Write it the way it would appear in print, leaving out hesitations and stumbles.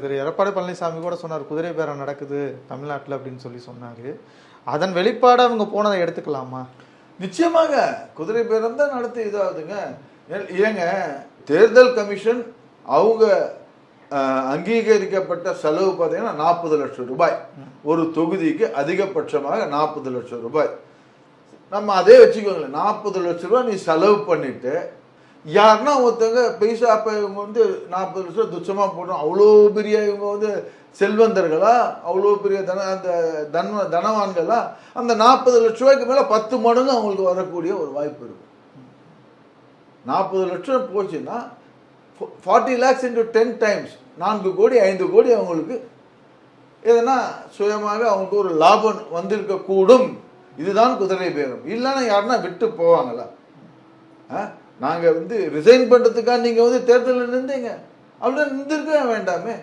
திரு எடப்பாடி பழனிசாமி கூட சொன்னார், குதிரை பேரம் நடக்குது தமிழ்நாட்டில் அப்படின்னு சொன்னாரு. அதன் வெளிப்பாடு அவங்க போனதை எடுத்துக்கலாமா? நிச்சயமாக குதிரை பேரம் தான் நடத்தி இதாகுதுங்க. ஏங்க, தேர்தல் கமிஷன் அவங்க அங்கீகரிக்கப்பட்ட செலவு பார்த்தீங்கன்னா 40 லட்சம் ரூபாய், ஒரு தொகுதிக்கு அதிகபட்சமாக 40 லட்சம் ரூபாய். நம்ம அதே வச்சுக்கோங்களேன், 40 லட்சம் ரூபாய் நீ செலவு பண்ணிட்டு யாருன்னா ஒருத்தவங்க பைசா, அப்ப இவங்க வந்து 40 லட்சம் துச்சமா போடுறோம், அவ்வளோ பெரிய இவங்க வந்து செல்வந்தர்களா, அவ்வளோ பெரிய தனவான்களா, அந்த 40 லட்ச ரூபாய்க்கு மேல 10 மடங்கு அவங்களுக்கு வரக்கூடிய ஒரு வாய்ப்பு இருக்கும். 40 லட்சம் போச்சுன்னா 40 lakhs into 10 times 4 கோடி 5 கோடி அவங்களுக்கு எதனா சுயமாக அவங்களுக்கு ஒரு லாபம் வந்திருக்க கூடும். இதுதான் குதிரை பேரம். இல்லைன்னா யாருன்னா விட்டு போவாங்களா? நாங்க வந்து ரிசைன் பண்றதுக்காக நீங்க வந்து தேர்தலில் நின்றீங்க, அப்படின்னா நின்றுருக்கவே வேண்டாமே.